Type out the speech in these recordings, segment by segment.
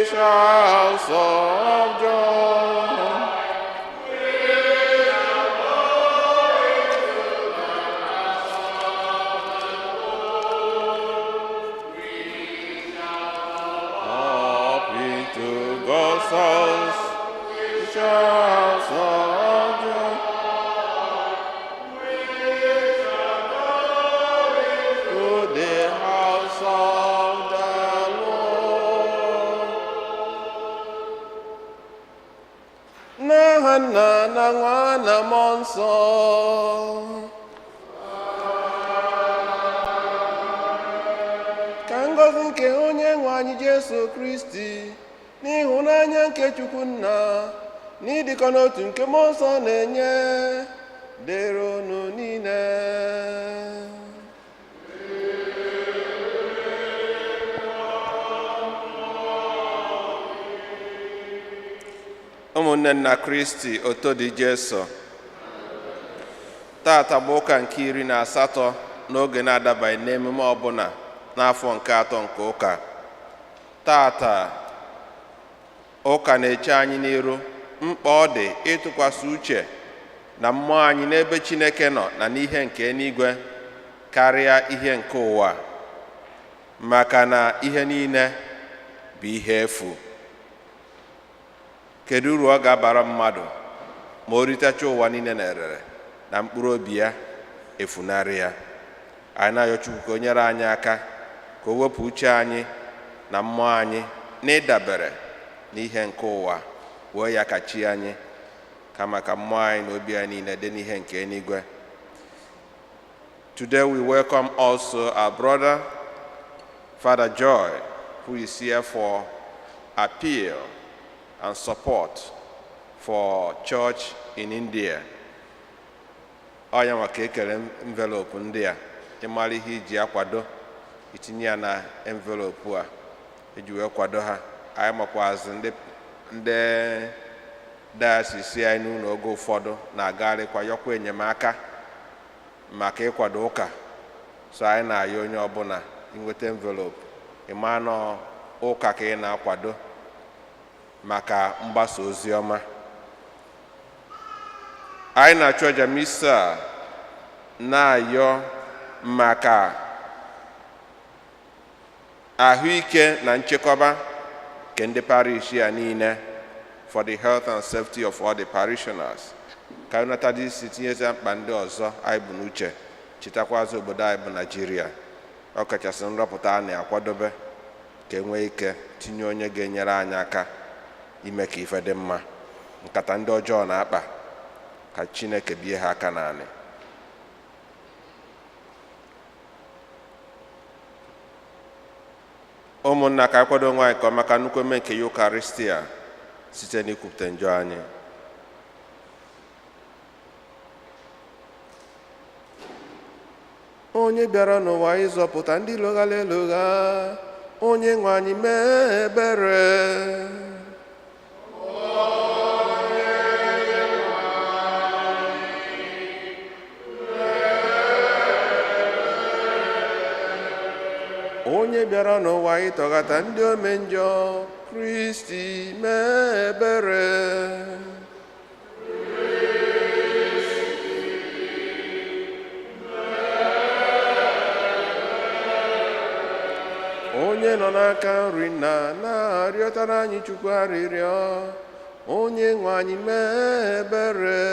shouts of joy. Up into God's house, shouts of joy. To the house of the Lord. N'aha Nna na Nwa na Mmụọ Nsọ. Ka ngọzi nke onye nwe anyị Jesu Kristi, n'ịhụnanya nke Chukwu Nna, n'ịdịkọ n'otu nke Mmụọ Nsọ na-enye, dịrị unu niile. Ụmụnne nna Kristi oto dị Jesu, tata bụ ụka nke 18 n'oge na-adabaghị n'emume ọbụla n'afọ nke 3 nke ụka. Tata ụka na-eche anyị n'iru mkpa ọ dị ịtụkwasị uche na mmụọ anyị n'ebe Chineke nọ na n'ihe nke eluigwe karịa ihe nke ụwa, maka na ihe niile bụ ihe efu. Kedu uru ọ ga-abara mmadụ ma o ritecha ụwa niile na erere na mkpụrụ obi ya efunarị ya? Anyị na-ayọ Chukwu ka o nyere anyị aka ka o wepụ uche anyị na mmụọ anyị n'ịdabere n'ihe nke ụwa, wee ya kachi anyị, kama ka mmụọ anyị na obi anyị niile dị n'ihe nke eluigwe. Today we welcome also our brother, Father Joy, who is here for appeal and support for church in India. Onye maka ekele envelope ndị a, ịmara ihe iji akwado, itinye ya na envelope a iji wee kwado ha. Anyị makwazi ndị diocese anyị n'ụlọ oge ụfọdụ na-agagharịkwa yọkwa enyemaka maka ịkwado ụka. So anyị na-ayọ onye ọbụla inweta envelope, ịma na ụka ka ị na-akwado maka mgbasa ozi ọma. Anyị na-achụ aja misa na-ayọ maka ahụike na nchekwaba nke ndị parish ya niile, for the health and safety of all the parishioners. Ka anyị nata dị isi tinyezi mkpa ndị ọzọ anyị bụ n'uche, chetakwazi obodo anyị bụ Nigeria, ọ kachasị nrọpụta a na-akwadobe ka enwee ike tinye onye ga-enyere anyị aka ime ka ife dị mma. Nkata ndị ọjọọ na-akpa ka Chineke bie ha aka n'anị. Ụmụnna, ka akwado onwe anyị ka ọ maka nnukwu eme nke Eucharistia site n'ikwupụta njọ anyị. Onye bịara n'ụwa ịzọpụta ndị lụghara elogha, onye nwe anyị mee ebere. Onye bịara n'ụwa ịtọghata ndị ome njọ, Kristi mee ebere. Onye nọ n'aka nri na-arịọtara anyị Chukwu arịrịọ, onye nwe anyị mee ebere.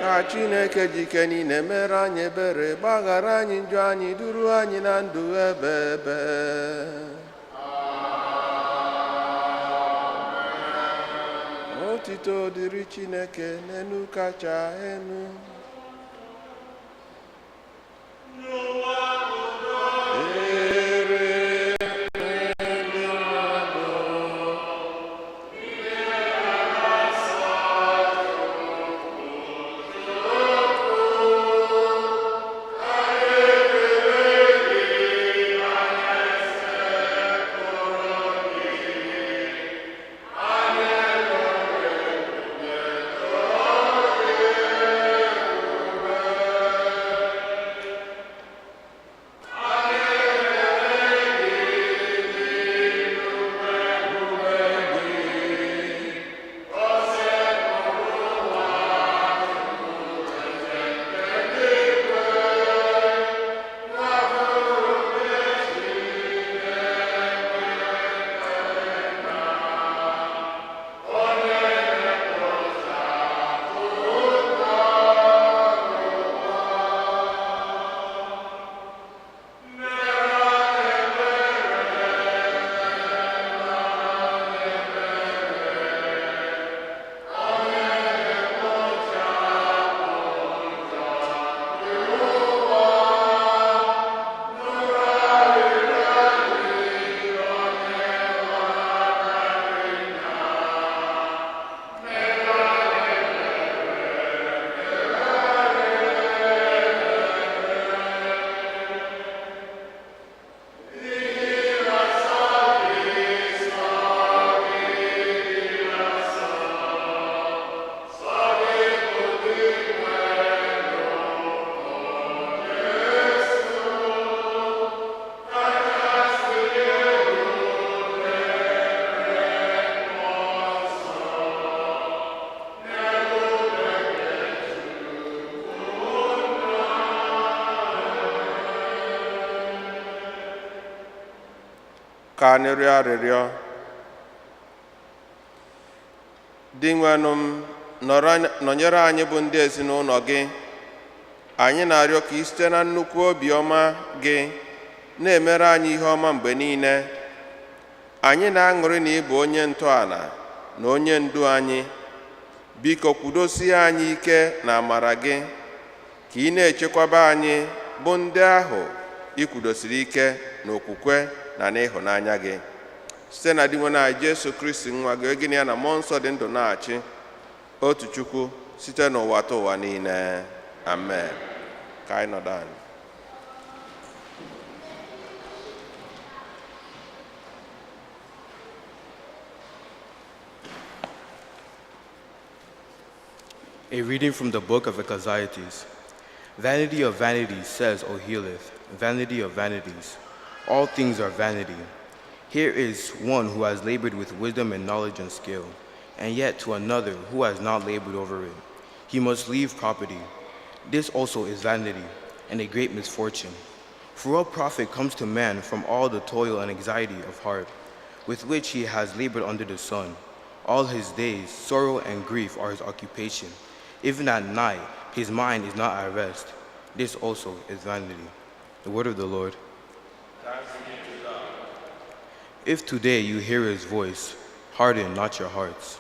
Ka Chineke jike niile mere anyị ebere, gbaghara anyị njọ anyị, duru anyị na ndụ ebe ebe. Otito dịrị Chineke n'elu kacha elu. Ka anyị rịọ arịrịọ. Di nwenụ m, nọnyere anyị bụ ndị ezinụlọ gị. Anyị na-arịọ ka ị site na nnukwu obiọma gị na-emere anyị ihe ọma mgbe niile. Anyị na-aṅụrị na ị bụ onye ntọala na onye ndu anyị. Biko kwudosie anyị ike na amara gị, ka ị na-echekwaba anyị bụ ndị ahụ ị kwudosiri ike n'okwukwe na n'ịhụnanya gị. Site na di nwe anyị Jesu Kristi nwa gị, gịnị ya na mmụọ nsọ dị ndụ na-achị, otu Chukwu site n'ụwa ta ụwa niile. Amen. Ka anyị nọdụ anyị. A reading from the book of Ecclesiastes. Vanity of vanities, says O healeth, vanity of vanities. All things are vanity. Here is one who has labored with wisdom and knowledge and skill, and yet to another who has not labored over it. He must leave property. This also is vanity, and a great misfortune. For what profit comes to man from all the toil and anxiety of heart, with which he has labored under the sun? All his days, sorrow and grief are his occupation. Even at night, his mind is not at rest. This also is vanity. The word of the Lord. If today you hear his voice, harden not your hearts.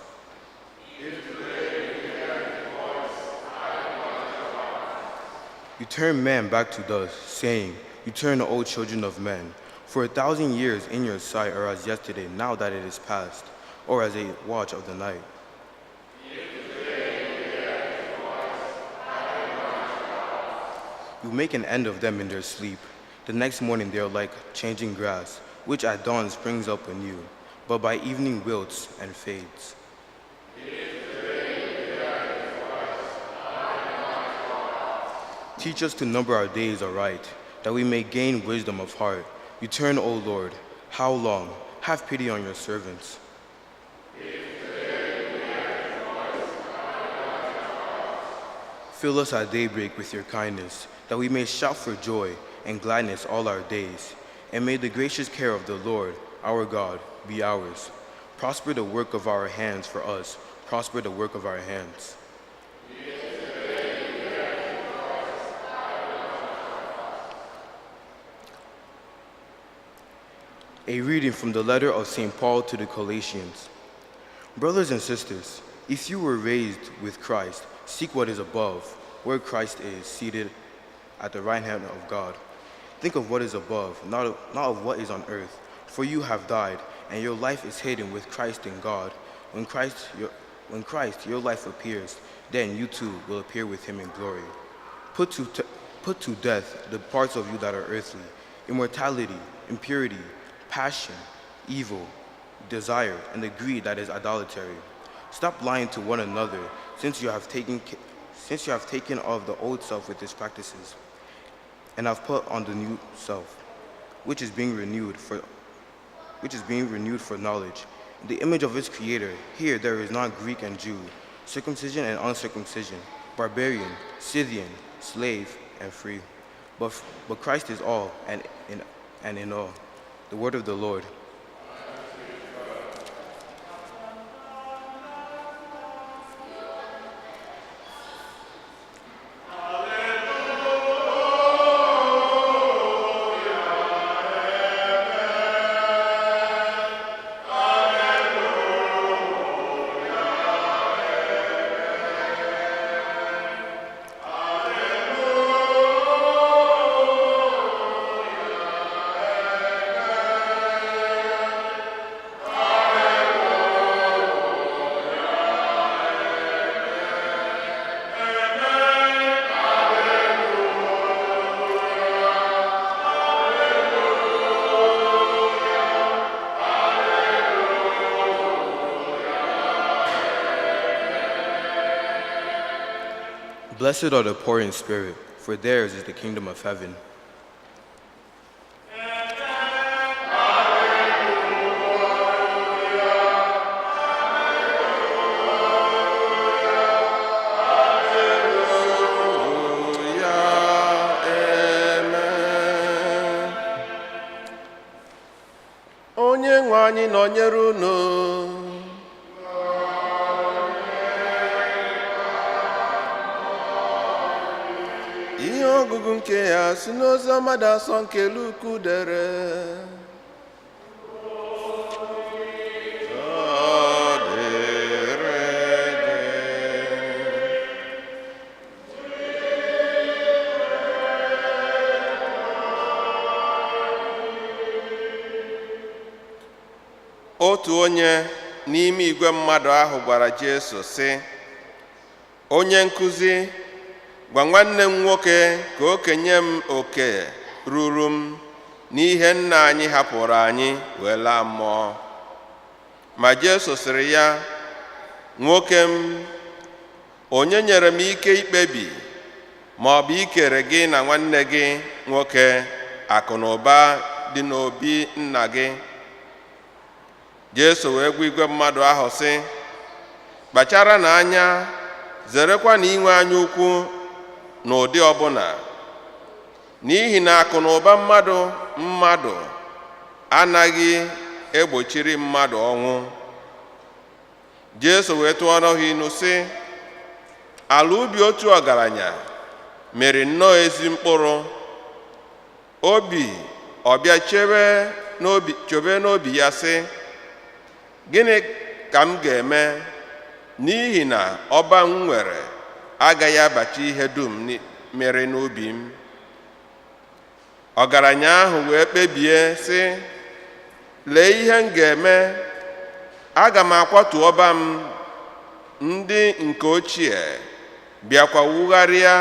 You turn man back to dust, saying, you turn the old children of men. For 1,000 years in your sight are as yesterday, now that it is past, or as a watch of the night. You make an end of them in their sleep. The next morning they are like changing grass, which at dawn springs up anew, but by evening wilts and fades. Teach us to number our days aright, that we may gain wisdom of heart. Return, O Lord. How long? Have pity on your servants. Fill us at daybreak with your kindness, that we may shout for joy and gladness all our days. And may the gracious care of the Lord, our God, be ours. Prosper the work of our hands for us. Prosper the work of our hands. A reading from the letter of St. Paul to the Colossians. Brothers and sisters, if you were raised with Christ, seek what is above, where Christ is seated at the right hand of God. Think of what is above, not of what is on earth. For you have died, and your life is hidden with Christ in God. When Christ, your life appears, then you too will appear with him in glory. Put to death the parts of you that are earthly: immortality, impurity, passion, evil, desire, and the greed that is idolatry. Stop lying to one another, since you have taken off the old self with its practices, and have put on the new self, which is being renewed for knowledge. The image of its creator. Here there is not Greek and Jew, circumcision and uncircumcision, barbarian, Scythian, slave and free, but Christ is all and in all. The word of the Lord. Blessed are the poor in spirit, for theirs is the kingdom of heaven. anyị nọnyere unu. Ihe ọgụgụ nke ya si n'ozi ọma asọ nke Luku dere. Otu onye n'ime igwe mmadụ ahụ gwara Jesu sị, onye nkụzi, gwa nwanne m nwoke ka o kenye m oke ruru m n'ihe nna anyị hapụrụ anyị wee laa mmụọ. Ma Jesu sịrị ya, nwoke m, onye nyere m ike ikpebi ma ọ bụ ikere gị na nwanne gị nwoke akụ na ụba dị n'obi nna gị? Jesu wee gwa igwe mmadụ ahụ sị, kpachara n'anya, zerekwa na inwe anya ukwu n'ụdị ọbụla, n'ihi na akụ na ụba mmadụ anaghị egbochiri mmadụ ọnwụ. Jesu wee tụọrọ ha ilu sị, ala ubi otu ọgaranya mere nnọọ ezi mkpụrụ. Obi ọbịa chebe n'obi ya sị, gịnị ka m ga-eme, n'ihi na ọba m nwere agaghị abacha ihe dum mere n'ubi m. Ọgaranya ahụ wee kpebie sị, lee ihe m ga-eme, aga m akwatu ọba m ndị nke ochie, bịakwa wugharịa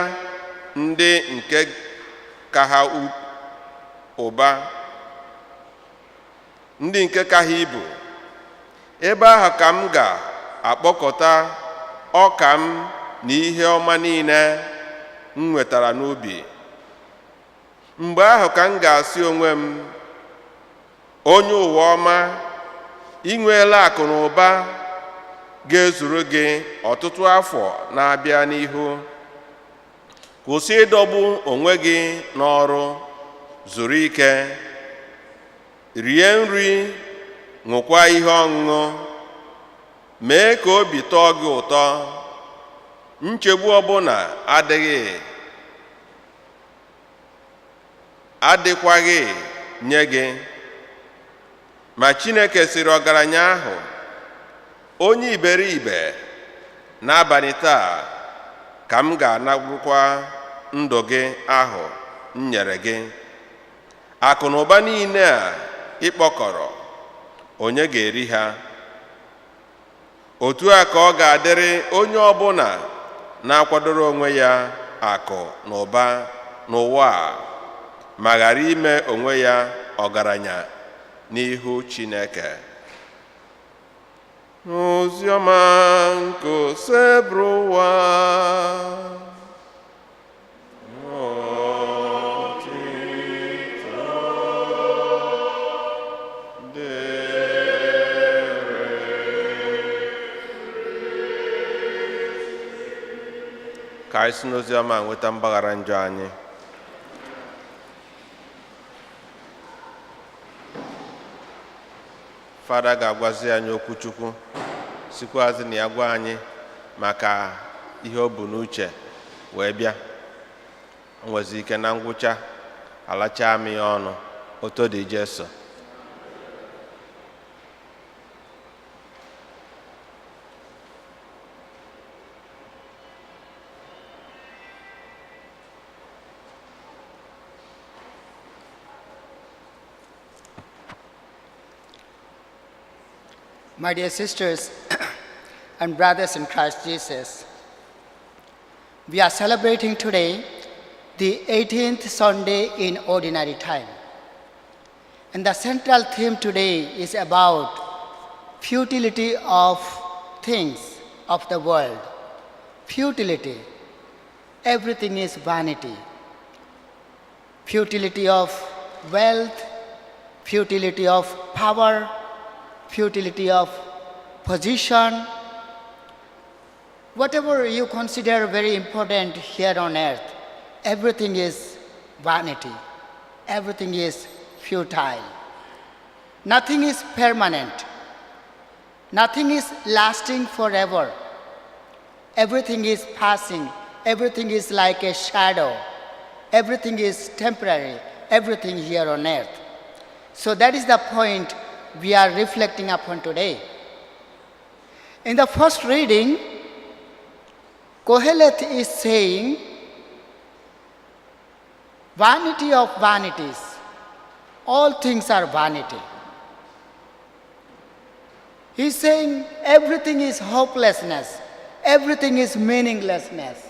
ndị nke ka ha ụba, ndị nke ka ha ibu. Ebe ahụ ka m ga-akpọkọta ọka m na ihe ọma niile m nwetara n'ubi. Mgbe ahụ ka m ga-asị onwe m, onye ụwa ọma, ị nweela akụ na ụba ga-ezuru gị ọtụtụ afọ na-abịa n'ihu. Kwụsị ịdọgbu onwe gị n'ọrụ, zuru ike, rie nri, ṅụkwa ihe ọṅụṅụ, mee ka obi tọọ gị ụtọ. Nchegbu ọbụla adịkwaghị nye gị. Ma Chineke sịrị ọgaranya ahụ, onye iberiibe, n'abalị taa ka m ga-anagbukwa ndụ gị ahụ m nyere gị. Akụ na ụba niile a ịkpọkọrọ, onye ga-eri ha? Otu a ka ọ ga-adịrị onye ọbụla na-akwadoro onwe ya akụ na ụba n'ụwa a, ma ghara ime onwe ya ọgaranya n'ihu Chineke. Oziọma nke oseburu ụwa. Ka anyị si n'oziọma nweta mgbaghara njọ anyị. Fada ga-agwazi anyị okwu Chukwu, sikwazi na ya gwa anyị maka ihe o bu n'uche wee bịa. O nwezi ike na ngwụcha alacha m ya ọnụ, oto dị Jesu. My dear sisters and brothers in Christ Jesus, we are celebrating today the 18th Sunday in Ordinary Time. And the central theme today is about futility of things of the world. Futility. Everything is vanity. Futility of wealth, futility of power, futility of position, whatever you consider very important here on earth, everything is vanity, everything is futile. Nothing is permanent. Nothing is lasting forever. Everything is passing. Everything is like a shadow. Everything is temporary. Everything here on earth. So that is the point we are reflecting upon today. In the first reading, Kohelet is saying, vanity of vanities, all things are vanity. He's saying everything is hopelessness, everything is meaninglessness.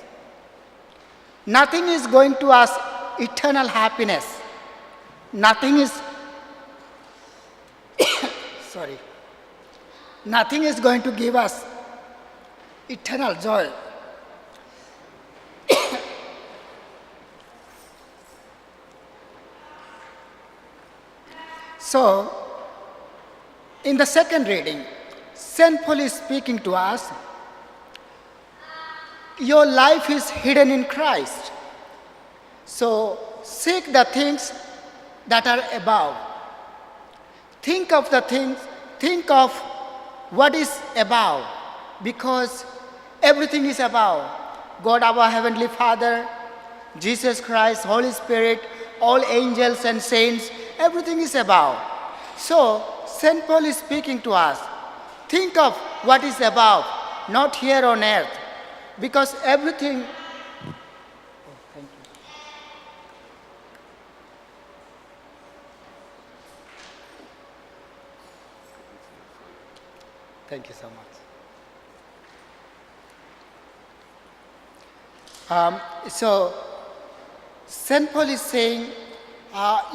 Nothing is going to us eternal happiness. Nothing is, sorry, nothing is going to give us eternal joy. So, in the second reading, St. Paul is speaking to us. Your life is hidden in Christ. So, seek the things that are above. Think of the things, think of what is above, because everything is above. God, our Heavenly Father, Jesus Christ, Holy Spirit, all angels and saints, everything is above. So, St. Paul is speaking to us. Think of what is above, not here on earth, because everything. Oh, thank you. Thank you so much. So, St. Paul is saying,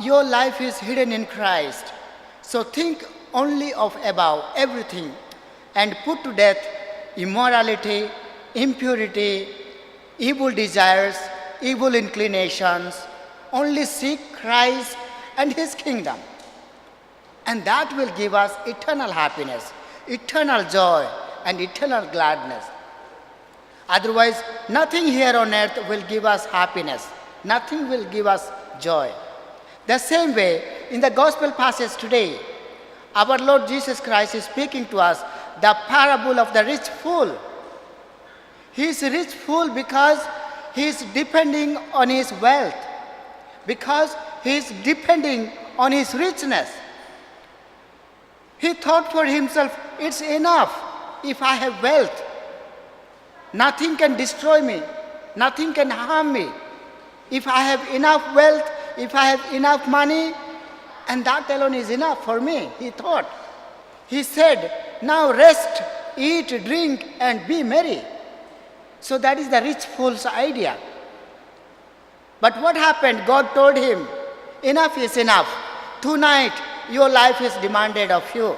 your life is hidden in Christ. So think only of above, everything, and put to death immorality, impurity, evil desires, evil inclinations. Only seek Christ and His kingdom. And that will give us eternal happiness, eternal joy, and eternal gladness. Otherwise, nothing here on earth will give us happiness. Nothing will give us joy. The same way, in the gospel passage today, our Lord Jesus Christ is speaking to us the parable of the rich fool. He is rich fool because he is depending on his wealth, because he is depending on his richness. He thought for himself, it's enough if I have wealth. Nothing can destroy me. Nothing can harm me. If I have enough wealth, if I have enough money, and that alone is enough for me, he thought. He said, now rest, eat, drink, and be merry. So that is the rich fool's idea. But what happened? God told him, enough is enough. Tonight, your life is demanded of you.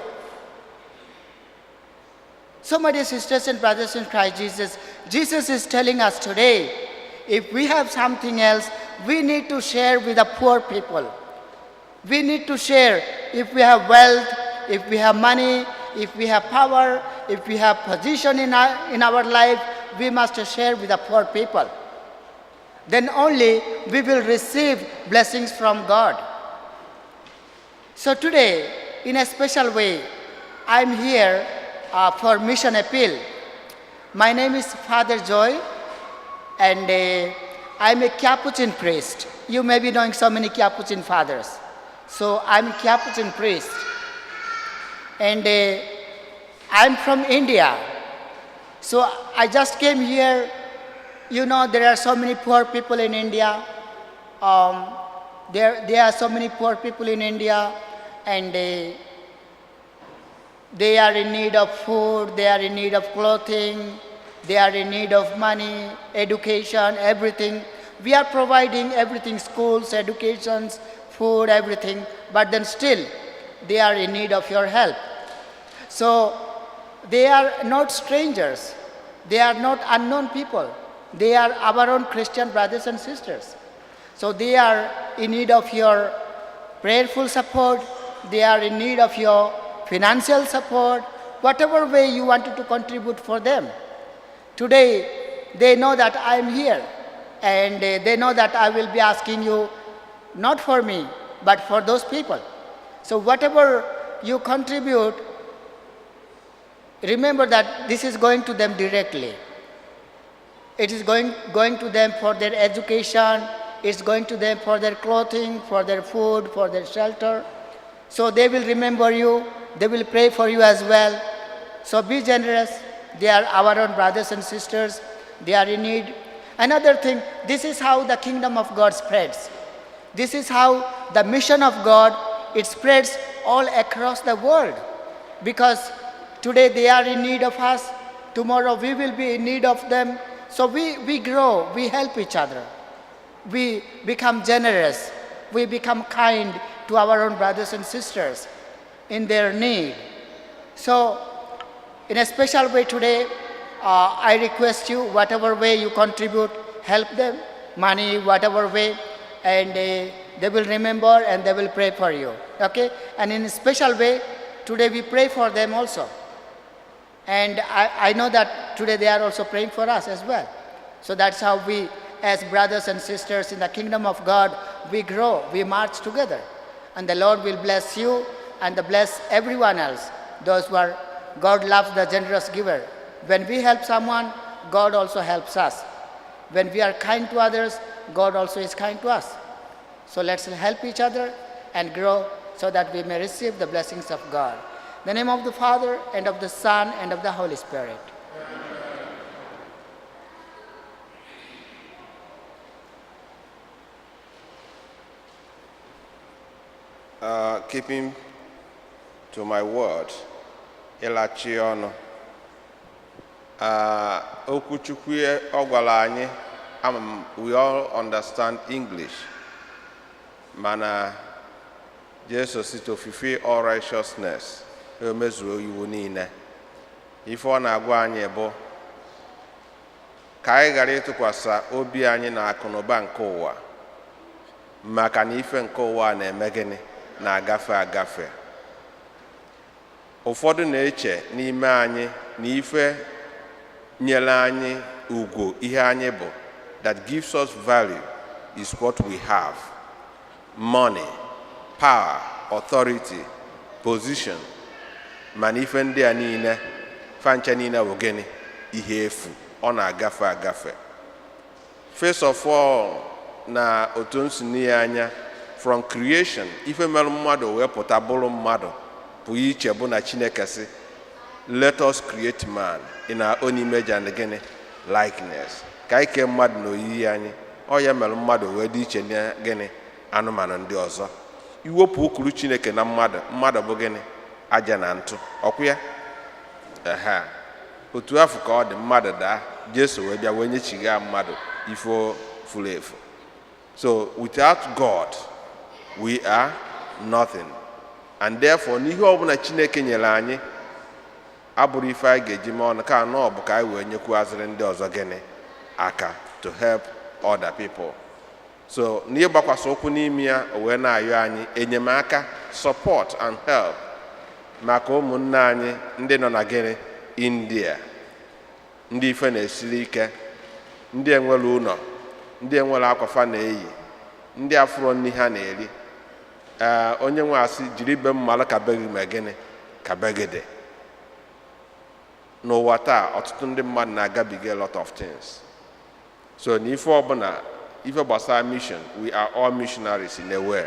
So, my dear sisters and brothers in Christ Jesus, Jesus is telling us today, if we have something else, we need to share with the poor people. We need to share if we have wealth, if we have money, if we have power, if we have position in our life, we must share with the poor people. Then only we will receive blessings from God. So today, in a special way, I am here for mission appeal. My name is Father Joy, and I am a Capuchin priest. You may be knowing so many Capuchin fathers. So I am a Capuchin priest. And I am from India. So I just came here. You know, there are so many poor people in India. There are so many poor people in India, and they are in need of food, they are in need of clothing, they are in need of money, education, everything. We are providing everything, schools, educations, food, everything, but then still they are in need of your help. So they are not strangers, they are not unknown people, they are our own Christian brothers and sisters. So they are in need of your prayerful support, they are in need of your financial support, whatever way you wanted to contribute for them. Today, they know that I am here, and they know that I will be asking you, not for me, but for those people. So whatever you contribute, remember that this is going to them directly. It is going to them for their education, it's going to them for their clothing, for their food, for their shelter. So they will remember you, they will pray for you as well. So be generous. They are our own brothers and sisters. They are in need. Another thing, this is how the kingdom of God spreads. This is how the mission of God, it spreads all across the world. Because today they are in need of us, tomorrow we will be in need of them. So we grow, we help each other. We become generous, we become kind to our own brothers and sisters in their need. So in a special way today, I request you, whatever way you contribute, help them, money, whatever way, and they will remember and they will pray for you, okay? And in a special way, today we pray for them also. And I know that today they are also praying for us as well. So that's how we, as brothers and sisters in the kingdom of God, we grow, we march together. And the Lord will bless you and bless everyone else, those who are, God loves the generous giver. When we help someone, God also helps us. When we are kind to others, God also is kind to us. So let's help each other and grow so that we may receive the blessings of God. In the name of the Father, and of the Son, and of the Holy Spirit. Keeping to my word, ịlachi ọnụ. Okwuchukwu ọ gwara anyị, we all understand English. Mana Jesus si to fulfill all righteousness. Emezuo iwu niile. Ife ọ na-agwa anyị bụ ka anyị ghara ịtụkwasị obi anyị na akụnụba nke ụwa, maka na ife nke ụwa na-eme gịnị, na-agafe agafe. Ụfọdụ na-eche n'ime anyị na ife nyere anyị ugwu ihe anyị bụ, that gives us value, is what we have: money, power, authority, position. Mana ife ndị a niile, fancha niile bụ gịnị? Ihe efu, ọ na-agafe agafe. First of all, na otu nsi anya, from creation, ife mere mmadụ wee pụta bụrụ mmadụ, bụ iche bụ na Chineke sị, let us create man in our own image and gịnị? Likeness. Ka anyị kee mmadụ n'oyiyi anyị, ọ ya mere mmadụ wee dị iche na gịnị? Anụmanụ ndị ọzọ. Iwepụ ụkpụrụ Chineke na mmadụ, mmadụ bụ gịnị? Aja na ntụ. Ọkụ ya? Otu afọ ka ọ dị, mmadụ daa, Jesu wee bịa wee nyechiga mmadụ ifo furu efu. So without God, we are nothing. And therefore, n'ihe ọbụla Chineke nyere anyị, abụrụ ife anyị ga-eji mee ọnụ ka anọ bụ ka anyị wee nyekwazịrị ndị ọzọ gịnị? Aka, to help other people. So n'ihe gbakwasị okwu n'ime ya, o wee na-ayọ anyị enyemaka, support and help maka ụmụnne anyị ndị nọ na gịnị? India, ndị ife na-esiri ike, ndị enwere ụlọ, ndị enwere akwafa na-eyi, ndị afụrụ nri ha na-eri. Onye nwe asị jiri ibe mmalụ ka be gị ma gịnị? Ka be gị dị. N'ụwa taa, ọtụtụ ndị mmadụ na-agabiga a lot of things. So n'ife ọbụla, ife gbasara mission, we are all missionaries in a way.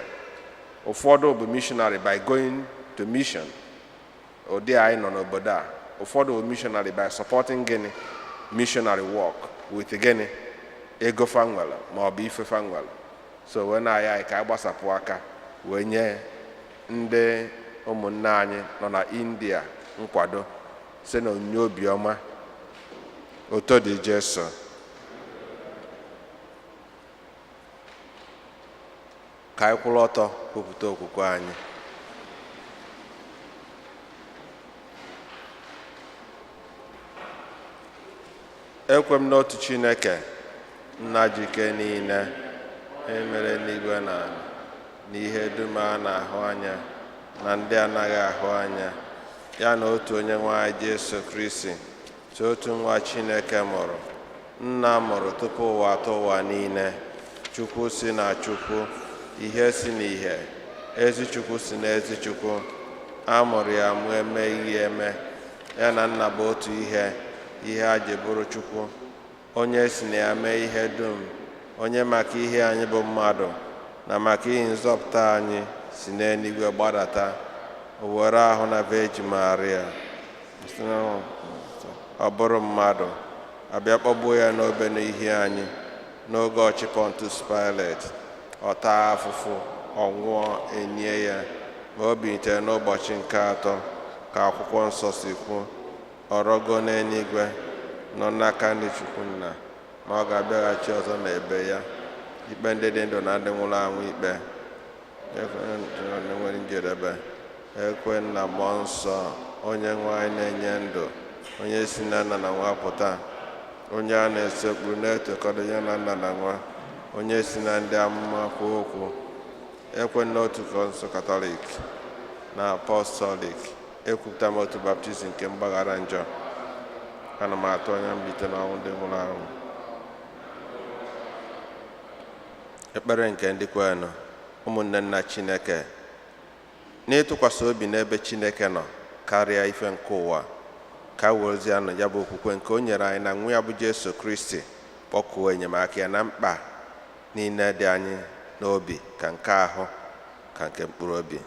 Ụfọdụ bụ missionary by going to mission. Ụdị anyị nọ n'obodo a. Ụfọdụ bụ missionary by supporting gịnị? Missionary work with gịnị? Ego fanwela ma ọ bụ ife fanwela. So wee na-aya anyị ka anyị gbasapụ aka wee nye ndị ụmụnne anyị nọ na India nkwado site na onyinye obiọma. Oto dị Jesu. Ka anyị kwụrụ ọtọ kwupụta okwukwe anyị. Ekwe m n'otu Chineke, nna jike niile, emere n'igwe na ala, n'ihe dum a na-ahụ anya na ndị anaghị ahụ anya, ya na otu onye nwe anyị Jesu Kristi, otu nwa Chineke mụrụ, nna mụrụ tupu ụwa atọ ụwa niile, Chukwu si na Chukwu, ihe si n'ihe, ezi Chukwu si n'ezi Chukwu, a mụrụ ya mụ eme ihe eme, ya na nna bụ otu ihe a ji bụrụ Chukwu, onye si na ya mee ihe dum, onye maka ihe anyị bụ mmadụ na maka ihe nzọpụta anyị si n'eluigwe gbadata, o were ahụ na Virgin Maria, ọ bụrụ mmadụ, abịa kpọgbuo ya n'obe n'ihi anyị n'oge ọchị Pontus Pilate, ọ taa afụfụ, ọ nwụọ, enye ya, ma o bilitere n'ụbọchị nke atọ ka akwụkwọ nsọ si kwuo, ọ rọgo n'eluigwe, nọ n'aka ndị Chukwu Nna, ma ọ ga-abịaghachi ọzọ n'ebe ya ikpe ndị dị ndụ na ndị nwụrụ anwụ ikpe. Nwere njedebe, ekwe na mmụọ nsọ, onye nwe anyị na-enye ndụ, onye si na nna na nwa pụta, onye a na-esekpuru na-etokọta ya na nna na nwa, onye si na ndị amụma kwuo okwu, ekwe n'otu nsọ katọlik na apọstọlik, ekwupụta m otu baptizim nke mgbaghara njọ, ana m atụ anya mbilite n'ọnwụ ndị nwụrụ anwụ. Ekpere nke ndị kwenụ. Ụmụnne nna Chineke, n'ịtụkwasị obi n'ebe Chineke nọ karịa ife nke ụwa, ka werezianụ ya bụ okwukwe nke o nyere anyị na nwa ya bụ Jesu Kristi, kpọkuo enyemaka ya na mkpa niile dị anyị n'obi, ka nke ahụ ka nke mkpụrụ obi.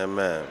Amen.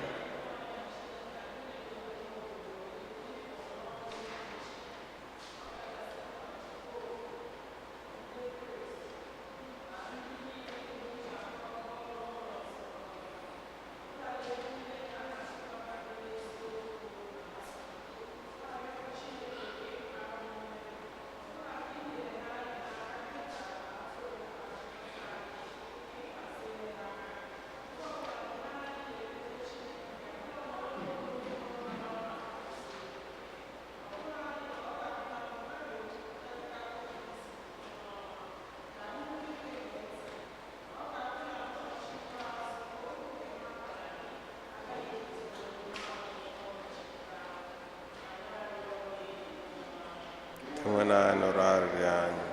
When I nụrụ arịrịọ anyị.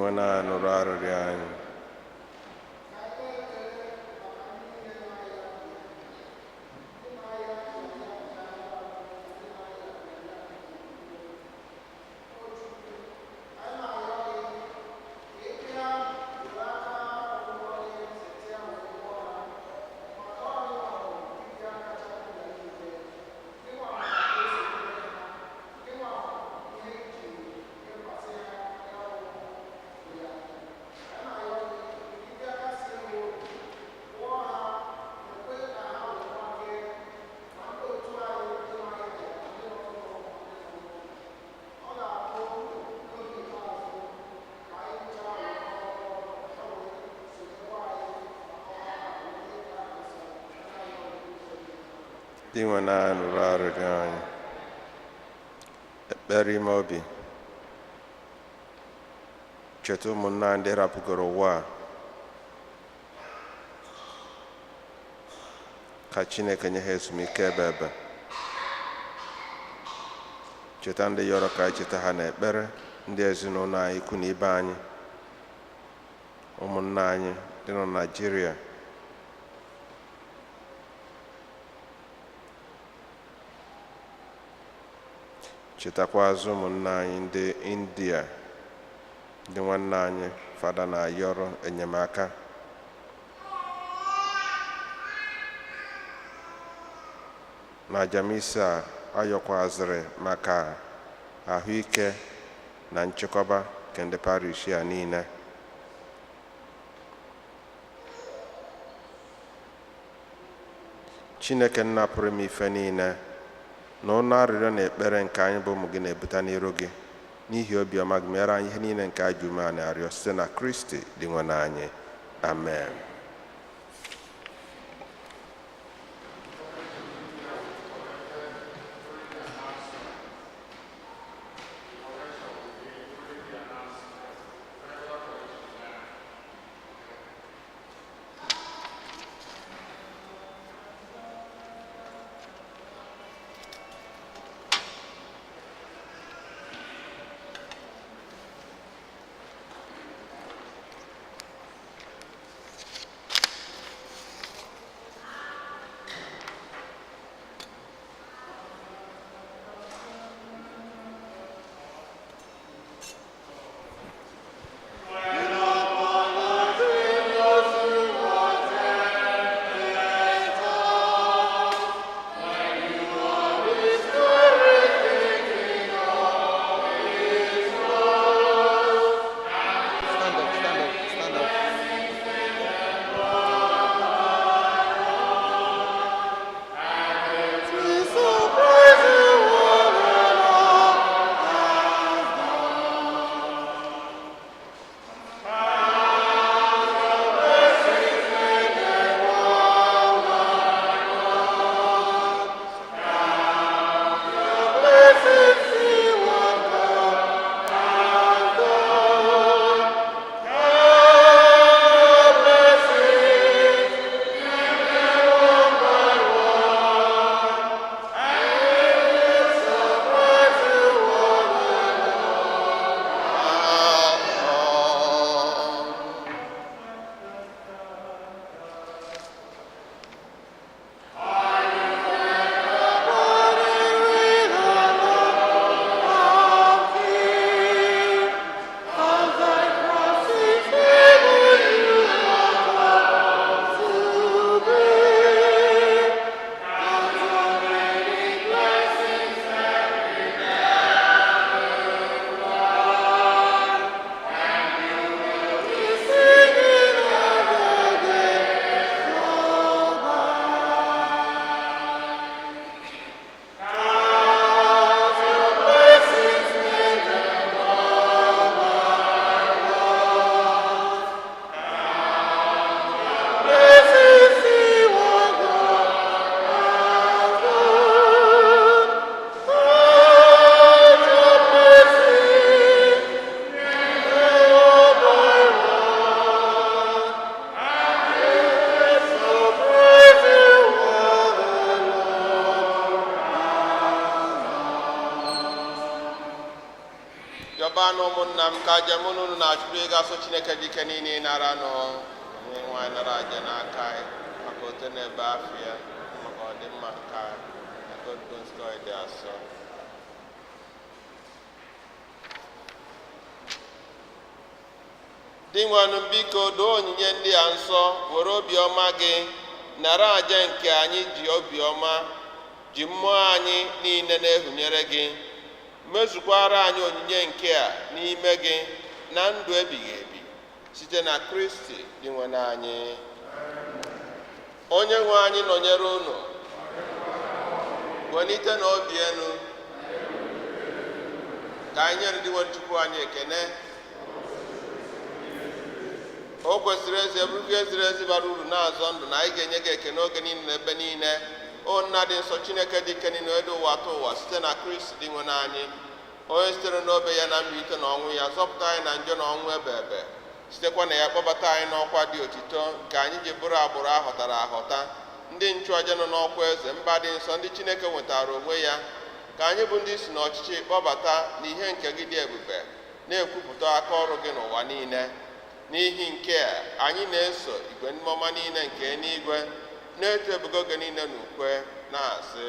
When I nụrụ arịrịọ anyị. Dị nwe na nụrụ arịrịọ anyị. Ekpere ime obi. Cheta ụmụnna ndị rapụgoro ụwa a, ka Chineke nye ha ezumike ebe. Cheta ndị yọrọ ka anyị cheta ha n'ekpere, ndị ezinụlọ anyị, ikwu na ibe anyị, ụmụnna anyị dị na Naịjirịa. Chetakwa azụ ụmụnna anyị ndị India, ndị nwanne anyị Fada na-ayọrọ enyemaka. Na Jamisa ayọkwazịrị maka ahụike na nchekwaba nke ndị parish ya niile. Chineke nna pụrụ ime ife niile, na ụnụ arịrịọ na ekpere nke anyị bụ ụmụ gị na-ebute n'iru gị, n'ihi obiọma gị mere anyị ihe niile nke anyị ji ume a na-arịọ site na Kristi dị nwe anyị. Amen. Yọbanụ ụmụnna m ka aja mụ na unu na-achụrụ ego asọ Chineke dike niile nara nụ onye nwanyị nara aja n'aka anyị maka ote na-ebe afọ ya maka ọdịmma nke anyị dị asọ. Dị nwanụ biko doo onyinye ndị a nsọ, were obiọma gị nara aja nke anyị ji obiọma ji mmụọ anyị niile na-ehunyere gị, mezukwara anyị onyinye nke a n'ime gị na ndụ ebighị ebi site na Kristi dị nwe anyị. Onye nwe anyị nọnyere unu, welite na obi enu ka anyị nyere ndị nwe Chukwu anyị ekene. O kwesịrị ezi eburugo eziri ezi bara uru na-azọ ndụ na anyị ga-enye gị ekene oge niile na ebe niile. O nna dị nsọ Chineke dị ike niile edo ụwa atọ ụwa site na Kristi dị nwe anyị, onye sitere n'obe ya na mbilite na ọnwụ ya zọpụta anyị na njọ na ọnwụ ebe ebe, sitekwa na ya kpọbata anyị n'ọkwa dị otito nke anyị ji bụrụ agbụrụ ahọtara ahọta, ndị nchụaja nọ n'ọkwa eze mba dị nsọ ndị Chineke nwetara onwe ya, ka anyị bụ ndị si n'ọchịchị kpọbata n'ihe nke gị dị ebube, na-ekwupụta aka ọrụ gị n'ụwa niile. N'ihi nke a anyị na-eso igwe ndị ọma niile nke eluigwe na-eto ebugo oge niile n'ukwe na-asị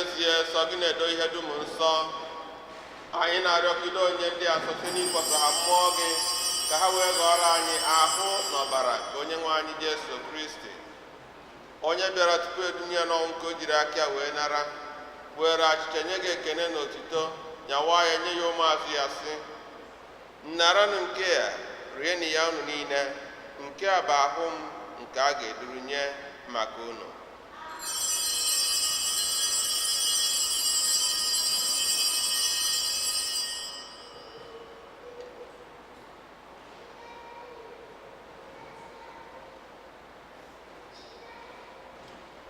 ezi ezie sọ gị na-edo ihe dum nsọ. Anyị na-arịọgide onye ndị a site n'ịkwasa ha mmụọ gị ka ha wee ghọrọ anyị ahụ na ọbara ka onye nwe anyị Jesu Kristi, onye bịara tupu edunye n'ọnwụ nke o jiri aka wee nara, were achịcha nye gị ekene na otito, nyawa ya nye ya ụmụazụ ya sị, nnaranụ nke a, rienụ ya unu niile, nke a bụ ahụ m nke a ga-eduru nye maka unu.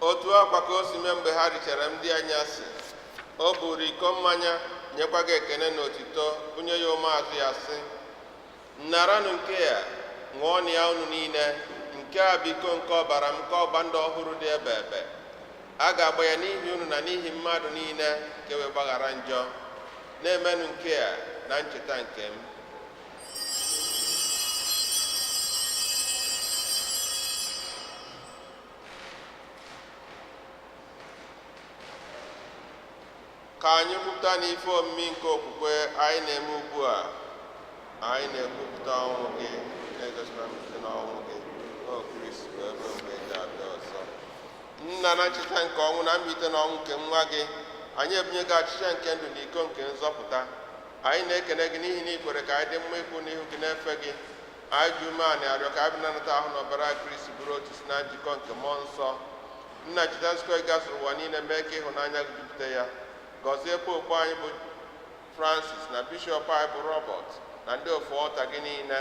Otu akwa ka o si mee mgbe ha richara ndị anyasị, o buru iko mmanya nyekwa gị ekene na otito, bunye ya ụmụazụ ya sị, nnaranụ nke a, ṅụọnụ ya unu niile, nke a bụ iko nke ọbara m, nke ọgba ndụ ọhụrụ dị ebe ebe. A ga-agba ya n'ihi unu na n'ihi mmadụ niile ka e wee gbaghara njọ. Na-emenụ nke a na ncheta nke m. Ka anyị kwupụta n'ife omimi nke okwukwe anyị na-eme ugbu a. Anyị na-ekwupụta ọnwụ gị, na-egosikwa site n'ọnwụ gị, o Kristi, wee ruo mgbe ị ga-abịa ọzọ. Nna, na ncheta nke ọnwụ na mbilite n'ọnwụ nke nwa gị, anyị ebunye gị achịcha nke ndụ na iko nke nzọpụta. Anyị na-ekene gị n'ihi na ikwere ka anyị dị mma ikwu n'ihu gị na-efe gị. Anyị ji ume anyị arịọ ka anyị bịanata ahụ na ọbara Kristi bụrụ otu si na njikọ nke mmụọ nsọ. Nna, cheta nzukọ ị gasịrị ụwa niile, mee ka ịhụnanya gị jupụta ya. Gọzie popu anyị bụ Francis na bishọp anyị bụ Robert na ndị ofu ọta gị niile.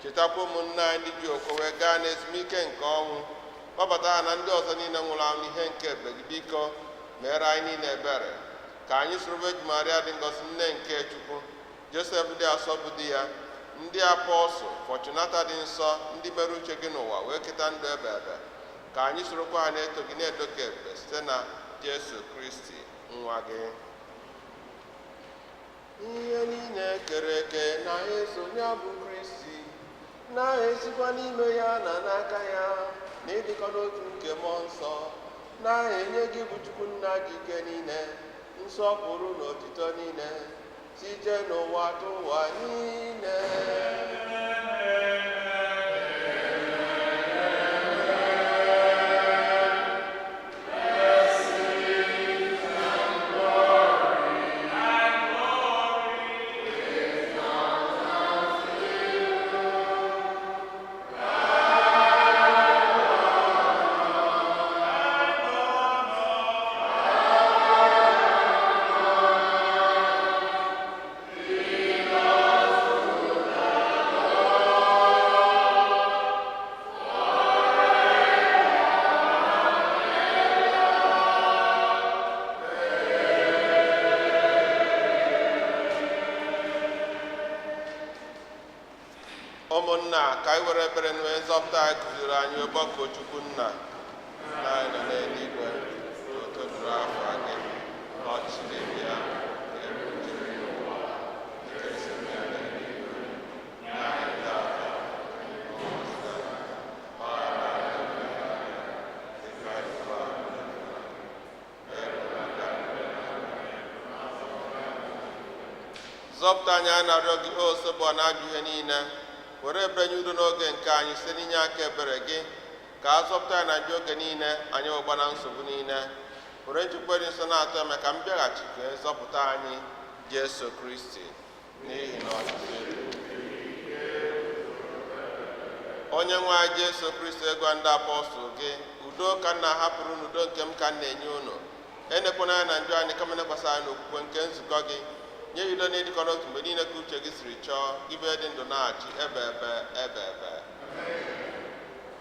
Chetakwa ụmụnne anyị ndị ji okwe wee gaa n'ezumike nke ọnwụ. Kpọbata ha na ndị ọzọ niile nwụrụ anwụ n'ihe nke ebe gị. Biko meere anyị niile ebere. Ka anyị soro Virgin Maria dị ngọzi, nne nke Chukwu, Josef dị asọ bụ di ya, ndị apọstụl, Fortunata dị nsọ, ndị mere uche gị n'ụwa wee keta ndụ ebe ebe. Ka anyị sorokwa ha na-eto gị na-edoke ebe site na Jesu Kristi nwa gị. Ihe niile kere eke na-eso ya bụ Kristi, na-esikwa n'ime ya na n'aka ya, na ịdịkọ n'otu nke mmụọ nsọ, na-enye gị bụ Chukwu Nna ji ike niile, nsọpụrụ na otito niile, site n'ụwa atọ ụwa niile. Ụmụnna, ka anyị were ebere nwee nzọpụta anyị kụziri anyị ọgbakọ Chukwu Nna na anyị nọ n'eluigwe, otu duru afọ gị, ọchịchị bịa, ebujiri ụwa, ikesi mmiri n'eluigwe, na anyị taata, zọpụta anyị na-arịọ gị, o Osebụ na-ajụ ihe niile. Were ebere nye udo n'oge nke anyị site n'inye aka ebere gị, ka a zọpụta anyị na ndị oge niile anyị ụgba na nsogbu niile. Were njikwa dị nsọ na-atọ eme ka mbịaghachi ka zọpụta anyị Jesu Kristi, n'ihi na ọchịchị onye nwe anyị Jesu Kristi, egwa ndị apọstụl gị, udo ka nna hapụrụ n'udo nke m ka m na-enye unu. Enekwana anyị na njọ anyị, kama nekwasị anyị n'okwukwe nke nzukọ gị. Nye udo na ịdịkọ n'otu mgbe niile ka uche gị siri chọọ, gị bụ dị ndụ na-achị ebe ebe ebe ebe.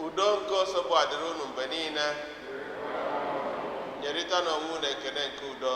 Udo nke Osebụ adịrị unu mgbe niile. Nyerịta n'onwe unu ekele nke udo.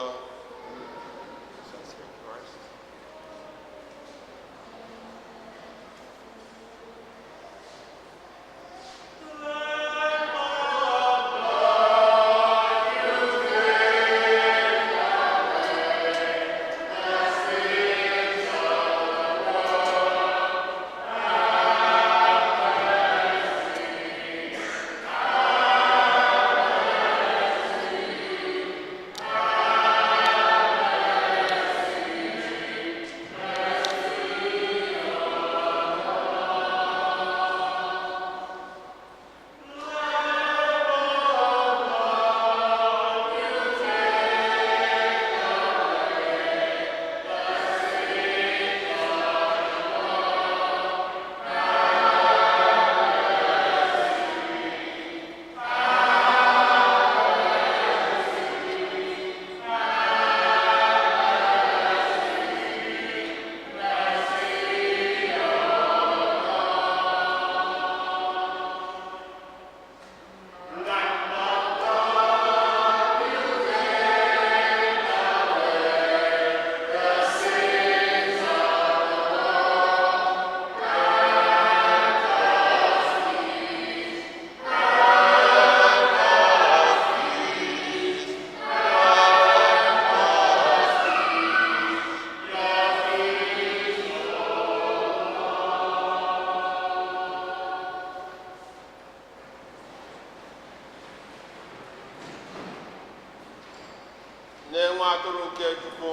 nke Chukwu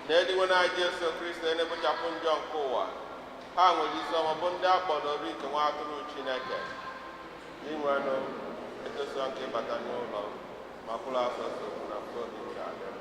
na eluigwe na Jesu Kristi na-ekpochapụ njọ nke ụwa ha nwere isi ọma bụ ndị a kpọrọ ike nwa atụrụ Chineke inwenụ etoso nke ịbata n'ụlọ ma kwụrụ asọsọ na mkpụrụ obi nke adịrị.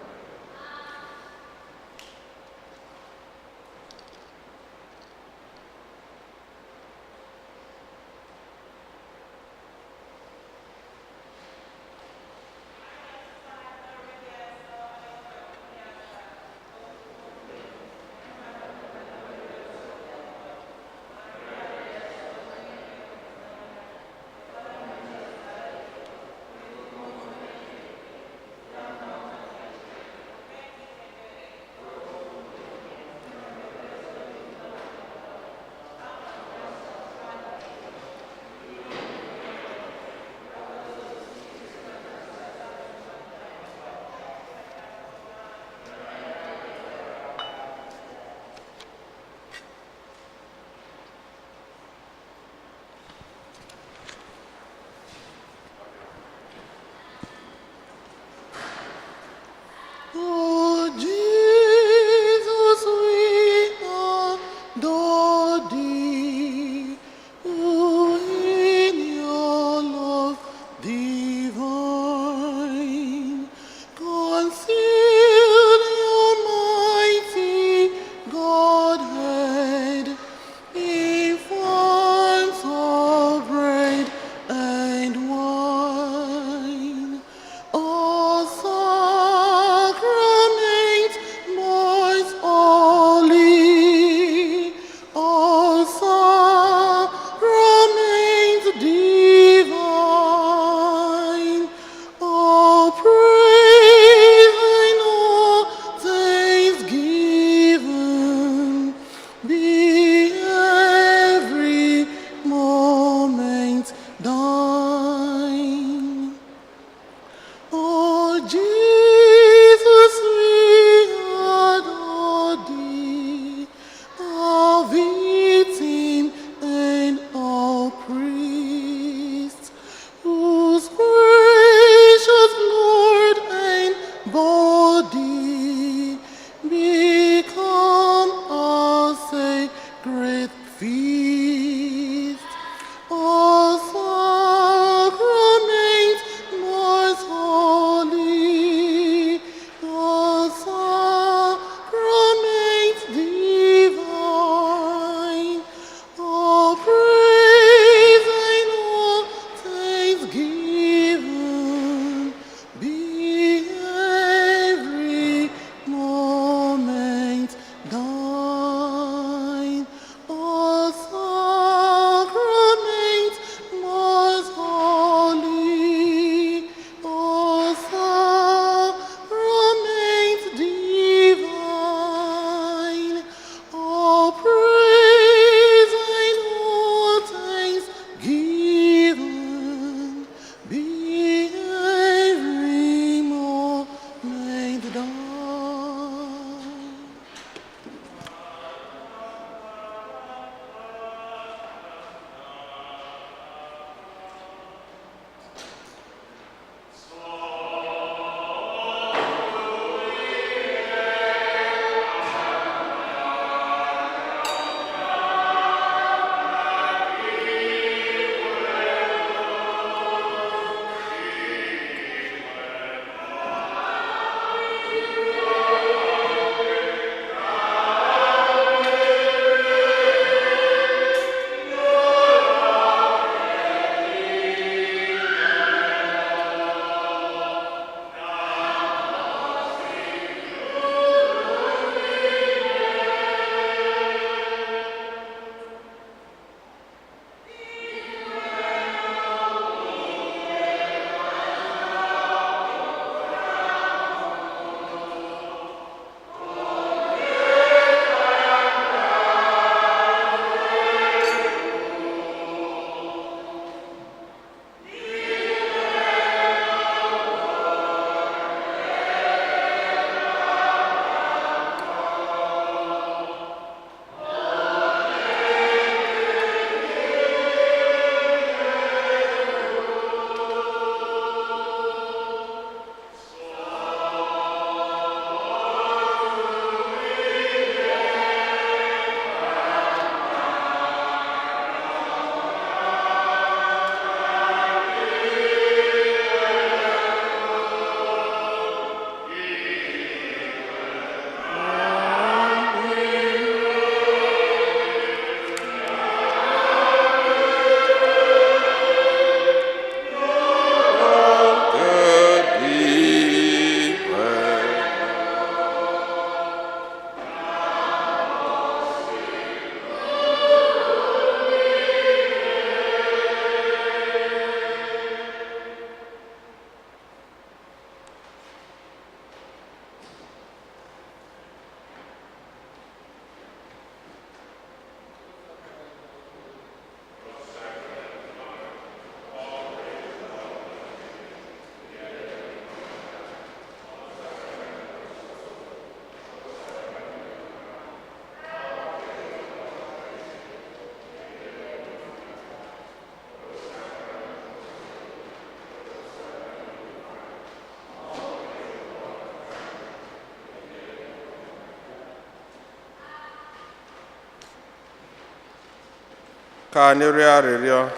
Ka anyị rịọ arịrịọ.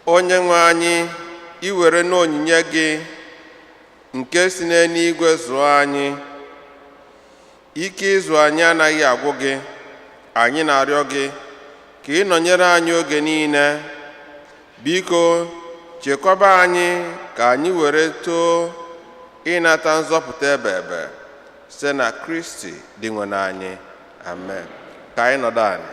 Onye nwe anyị, iwere n'onyinye gị nke si n'eluigwe zụọ anyị, ike ịzụ anyị anaghị agwụ gị. Anyị na-arịọ gị ka ị nọnyere anyị oge niile. Biko chekwaba anyị ka anyị were too ịnata nzọpụta ebe site na Kristi dị nwe n'anyị. Amen. Ka anyị nọdụ anyị.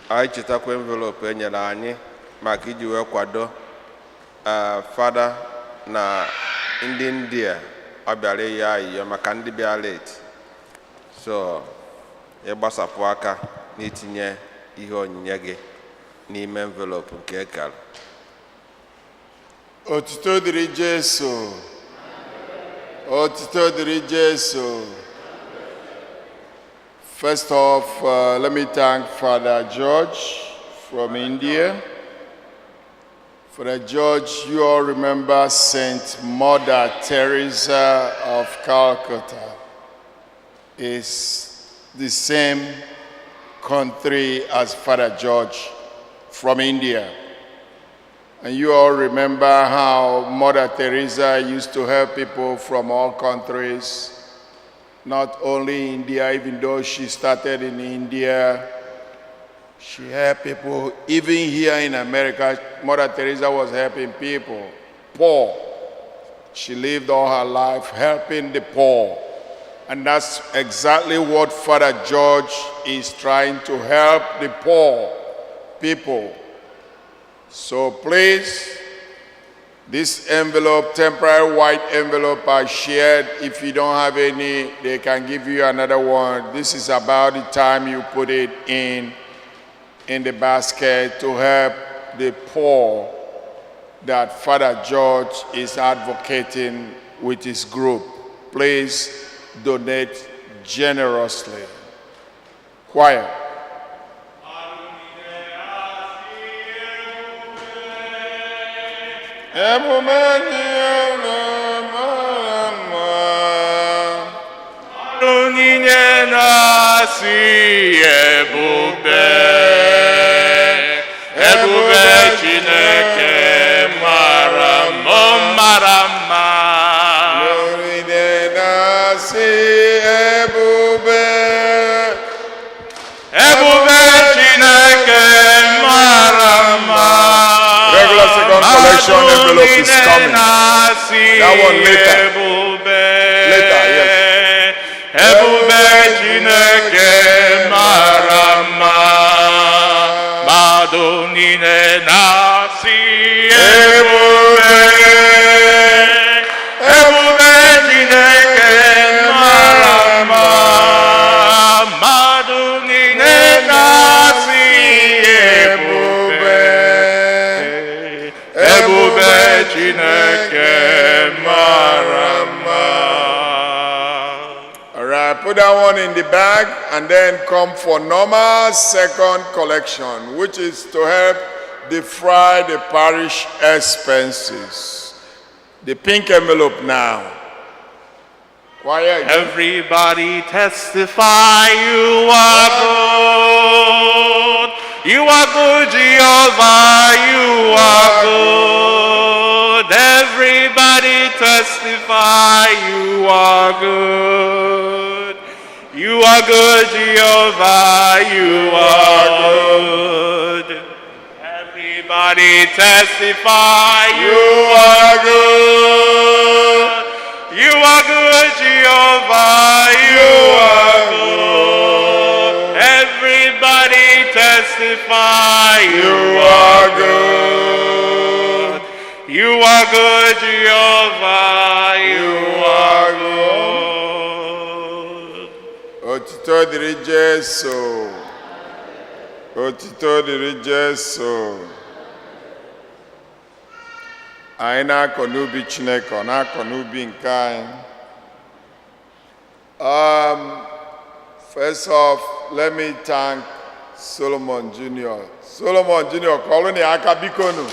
Anyị chetakwa envelopu e nyere anyị maka iji wee kwado fada na ndị India ọ bịara ya ayịyọ maka ndị bịa late. So ịgbasapụ aka n'itinye ihe onyinye gị n'ime envelopu nke ekara. Otuto dịrị Jesu. Otuto dịrị Jesu. First off, let me thank Father George from India. Father George, you all remember Saint Mother Teresa of Calcutta. Is the same country as Father George from India. And you all remember how Mother Teresa used to help people from all countries, not only India, even though she started in India. She helped people, even here in America, Mother Teresa was helping people, poor. She lived all her life helping the poor. And that's exactly what Father George is trying to help the poor people. So please, this envelope, temporary white envelope I shared, if you don't have any, they can give you another one. This is about the time you put it in the basket to help the poor that Father George is advocating with his group. Please donate generously. Choir. Regular second collection envelope is coming. That one later. Later, yes. Alright, put that one in the bag and then come for normal second collection, which is to help defray the parish expenses. The pink envelope now. Quiet. Everybody testify you are good. You are good, Jehovah, you are good. Everybody testify you are good. You are good, Jehovah, you are good. Everybody testify you are good. You are good, Jehovah, you are good. Everybody testify you are good. You are good, Jehovah, you are good. Otito diri Jesu. Otito diri Jesu. Anyị na-akọ n'ubi Chineke, ọ na-akọ n'ubi nke anyị. First off, let me thank Solomon Jr. Solomon Jr. kọlụ na aka biko nụ.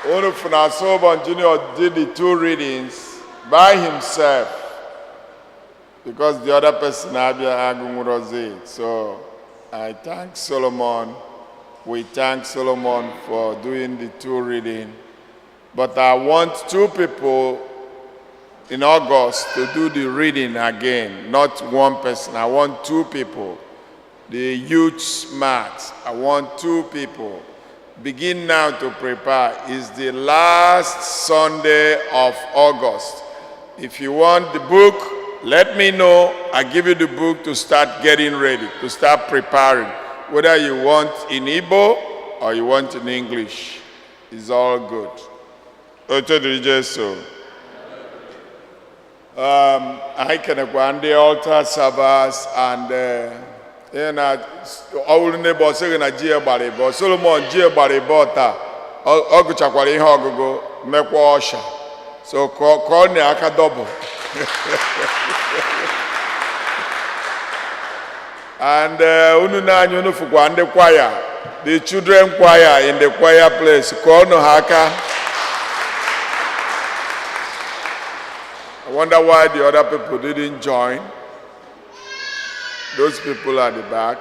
Onufuna Sobon Jr. did the 2 readings by himself because the other person Abia Agumurozi. So I thank Solomon. We thank Solomon for doing the 2 readings. But I want 2 people in August to do the reading again, not 1 person. I want 2 people. The youth maths, I want 2 people. Begin now to prepare. It's the last Sunday of August. If you want the book, let me know. I give you the book to start getting ready, to start preparing. Whether you want in Igbo or you want in English, it's all good. I can go the altar service and all neighbors say na Jie Baribo. Solomon Jie Baribo ta oguchakwara ihe ogugo mekwa osha. So call me aka double. And ununa anyu nufukwa ndị choir, the children choir in the choir place. Call no haka. I wonder why the other people didn't join. Those people at the back.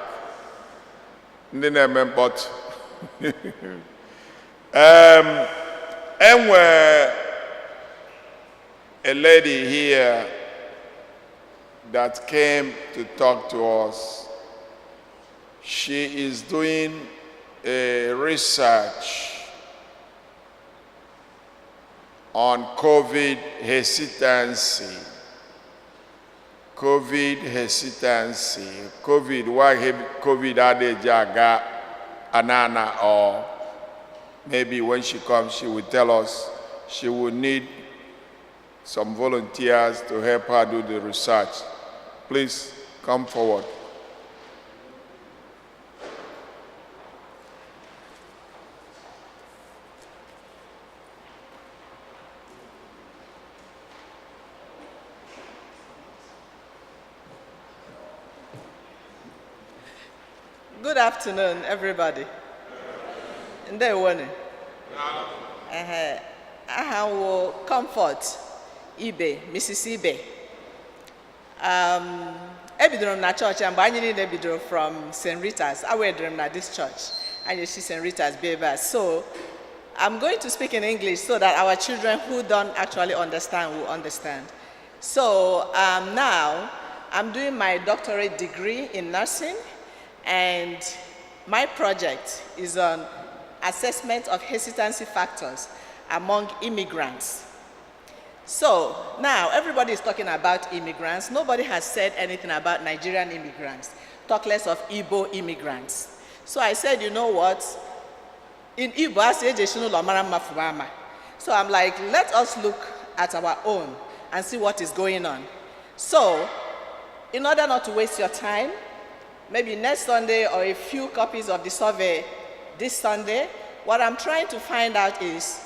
But and where a lady here that came to talk to us, she is doing a research on COVID hesitancy. COVID hesitancy. COVID, why COVID adejaga anana, or maybe when she comes, she will tell us she will need some volunteers to help her do the research. Please come forward. Good afternoon, everybody. Ndewo. Aha wo Comfort Ibe, Mrs. Ibe. Ebidoro na church and anyị niile ebidoro from St. Rita's. I were na this church. And you see St. Rita's baby. So I'm going to speak in English so that our children who don't actually understand will understand. So now I'm doing my doctorate degree in nursing. And my project is on assessment of hesitancy factors among immigrants. So now everybody is talking about immigrants. Nobody has said anything about Nigerian immigrants, talk less of Igbo immigrants. So I said, you know what? In Igbo, so I'm like, let us look at our own and see what is going on. So in order not to waste your time, maybe next Sunday or a few copies of the survey this Sunday, what I'm trying to find out is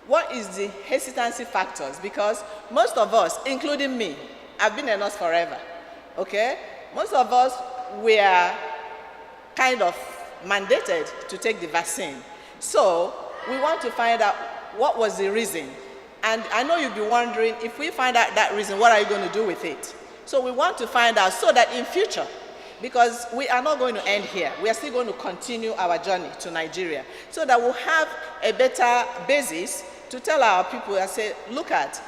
what is the hesitancy factors, because most of us, including me, I've been a nurse forever, okay? Most of us were kind of mandated to take the vaccine. So we want to find out what was the reason. And I know you'll be wondering, if we find out that reason, what are you going to do with it? So we want to find out so that in future, because we are not going to end here. We are still going to continue our journey to Nigeria so that we'll have a better basis to tell our people and say, look at,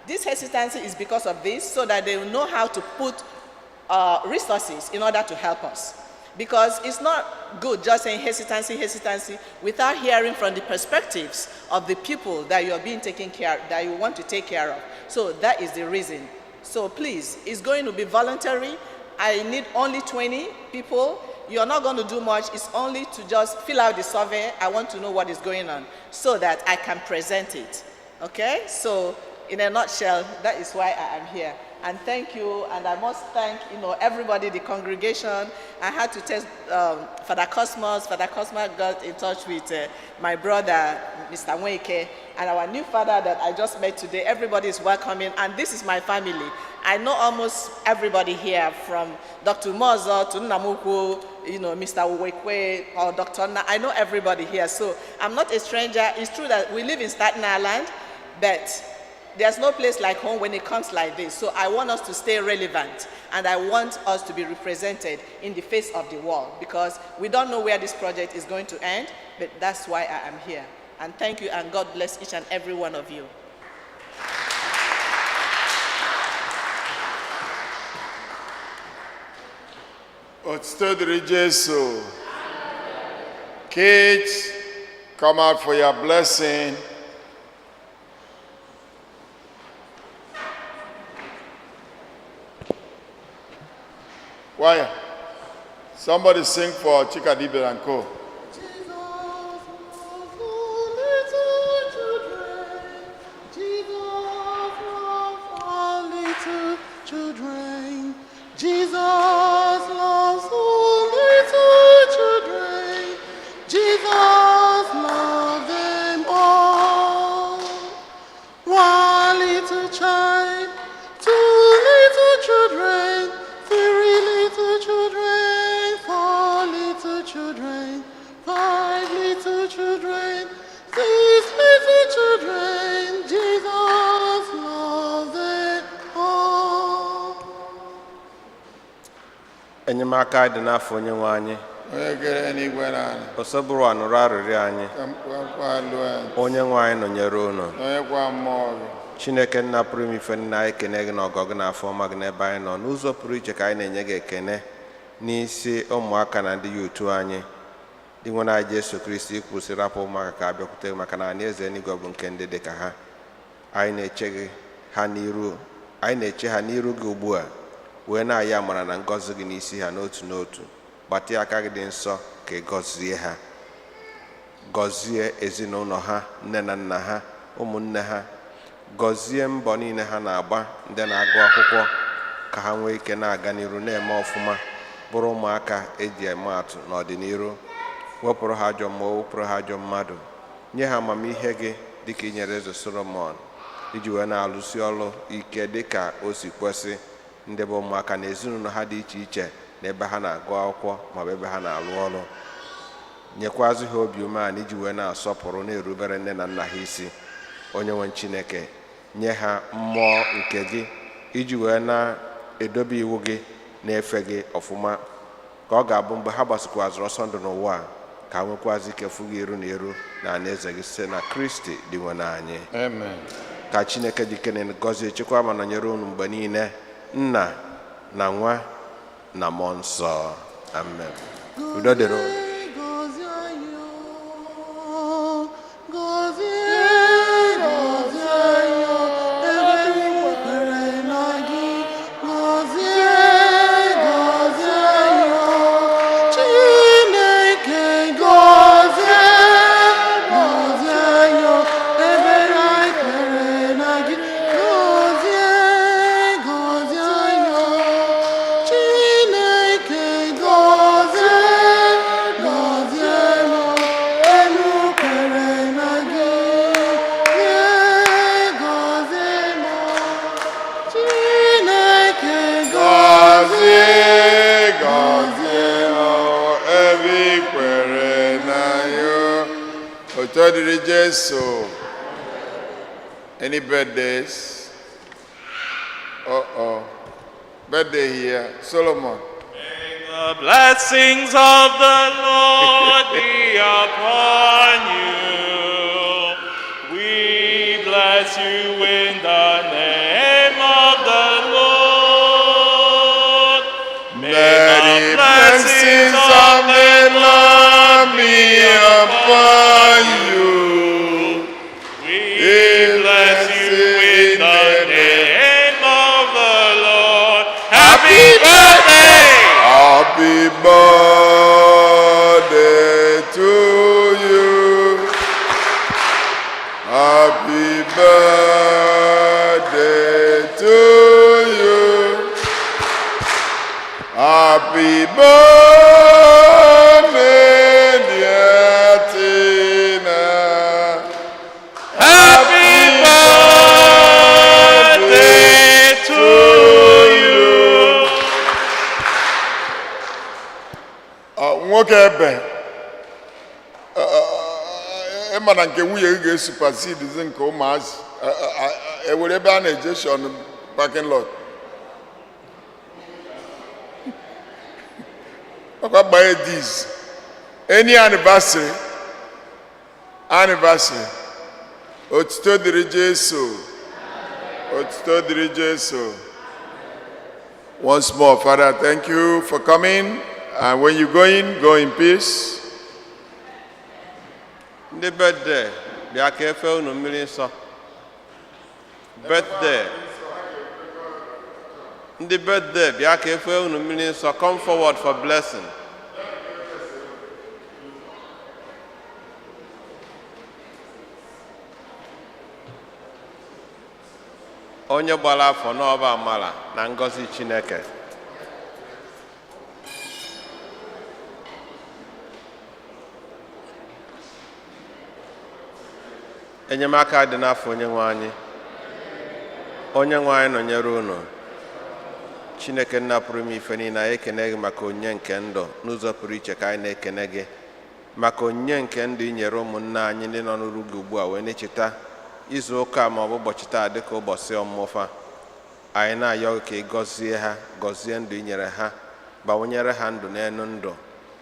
this hesitancy is because of this, so that they will know how to put resources in order to help us. Because it's not good just saying hesitancy, hesitancy, without hearing from the perspectives of the people that you are being taken care of, that you want to take care of. So that is the reason. So please, it's going to be voluntary. I need only 20 people. You're not going to do much. It's only to just fill out the survey. I want to know what is going on so that I can present it. Okay? So in a nutshell, that is why I am here. And thank you. And I must thank, everybody, the congregation. I had to test Father Cosmos. Father Cosmos got in touch with my brother, Mr. Nweke, and our new father that I just met today. Everybody is welcoming, and this is my family. I know almost everybody here, from Dr. Mozo to Namuku, Mr. Uwekwe or Dr. Na. I know everybody here, so I'm not a stranger. It's true that we live in Staten Island, but there's no place like home when it comes like this. So I want us to stay relevant, and I want us to be represented in the face of the world, because we don't know where this project is going to end, but that's why I am here. And thank you, and God bless each and every one of you. Jesu. Kids, come out for your blessing. Why? Somebody sing for Chikadibe and Co. Jesus loves all little children. Jesus loves them all. One little child, two little children, three little children, four little children, five little children, six little children. Jesus loves them all. Enyemaka dị n'afọ Onyenwe anyị. Ọsọbụrụ anụrụ arịrịọ anyị. Onyenwe anyị nọnyere unu. Chineke nna pụrụ ime ife nna anyị ekene gị n'ọgọ gị n'afọ ọma gị n'ebe anyị nọ. N'ụzọ pụrụ iche ka anyị na-enye gị ekene n'isi ụmụaka na ndị yutu anyị. Dị nwe na Jesu Kristi kwụsịrị rapụ ụmụaka ka abịakwute maka na alaeze eluigwe bụ nke ndị dị ka ha. Anyị na-eche ha n'iru gị ugbu a, wee na-ayị amara na ngọzi gị n'isi ha n'otu n'otu. Gbatịa aka gị dị nsọ ka ị gọzie ha, gọzie ezinụlọ ha, nne na nna ha, ụmụnne ha, gọzie mbọ niile ha na-agba ndị na-agụ akwụkwọ ka ha nwee ike na-aga n'iru na-eme ọfụma, bụrụ ụmụaka eji eme atụ n'ọdịnihu. Wepụrụ ha ajọ mmụọ, wepụrụ ha ajọ mmadụ, nye ha amamihe gị dịka i nyere eze Solomọn, iji wee na-alụsi ọrụ ike dịka o si kwesị ndị bụ ụmụaka na ezinụlọ ha dị iche iche na ebe ha na-agụ akwụkwọ maọbụ ebe ha na-alụ ọrụ. Nyekwazị ha obi umeala iji wee na-asọpụrụ na-erubere nne na nna ha isi. Onye nwe Chineke, nye ha mmụọ nke gị iji wee na-edobe iwu gị na-efe gị ọfụma, ka ọ ga-abụ mgbe ha gbasikwazịrị ọsọ ndụ n'ụwa ka ha nwekwazị ike fụ gị eru na eru na alaeze gị site na Kristi dị nwe anyị. Amen. Ka Chineke dikene gọzie, chekwa ma nọnyere unu mgbe niile, Nna na Nwa na Mmụọ Nsọ. Amen. Udo dịrị unu. So, any birthdays? Birthday here, Solomon. May the blessings of the Lord be upon you. We bless you in the name of the Lord. May the blessings of the Lord be upon you. We bless you in the name of the Lord. Happy birthday! Happy birthday to you. Happy birthday. mana nke nwunye gị ga-esupasidizi nke ụmụazị ewere ebe a na-eje shọn parking lot ọkwa gbanye dis any anniversary otuto dịrị Jesu, otuto dịrị Jesu. Once more, Father, thank you for coming, and when you go in peace. Ndị birthday bịa ka efe unu mmiri nsọ. Birthday. Ndị birthday bịa ka efe unu mmiri nsọ. Come forward for blessing. Onye gbara afọ n'ọba amala na ngọzi Chineke. Enyemaka dị n'afọ onye nwe anyị. Onye nwe anyị nọnyere unu. Chineke nna pụrụ ime ife niile, anyị ekene gị maka onyinye nke ndụ n'ụzọ pụrụ iche ka anyị na-ekene gị maka onyinye nke ndụ inyere ụmụnna anyị ndị nọ n'uru gị ugbu a wee na-echeta izu ụka ma ọ bụ ụbọchị taa dịka ụbọchị ọmụmụfa. Anyị na-ayọ ka ị gọzie ha, gọzie ndụ inyere ha, bawanyere ha ndụ n'elu ndụ,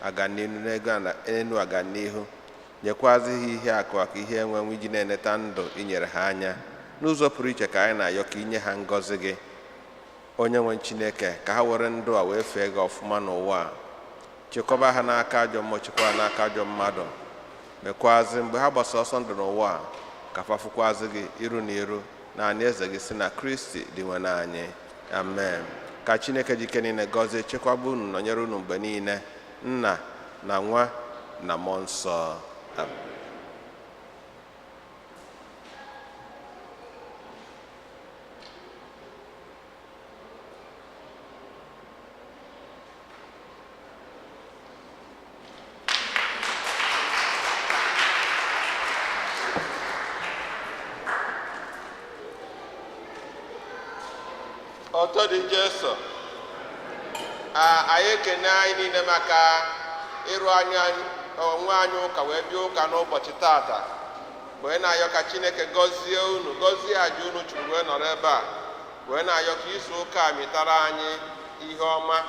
aga n'ihu n'elu aga n'ihu, nyekwazi ha ihe akụ aka ihe enwenwe iji na-eneta ndụ inyere ha anya. N'ụzọ pụrụ iche ka anyị na-ayọ ka inye ha ngọzi gị, onye nwe Chineke, ka ha were ndụ a wee fee gị ọfụma n'ụwa a. Chekwaba ha n'aka ajọ mmụọ, chekwaba n'aka ajọ mmadụ, mekwazi mgbe ha gbasa ọsọ ndụ n'ụwa a ka fafụkwazi gị iru na iru na anyị eze gị si na Kristi dị nwe anyị. Amen. Ka Chineke jike niile gọzie, chekwaba unu, nọnyere unu mgbe niile, Nna na Nwa na Mmụọ Nsọ. Amen. Ọtọ dị Jesu, anyị ekene anyị niile maka ịrụ onwe anyị ụka wee bịa ụka n'ụbọchị tata, wee na-ayọ ka Chineke gọzie unu, gọzie aja unu chụrụ wee nọrọ ebe a, wee na-ayọ ka izu ụka mịtara anyị ihe ọma.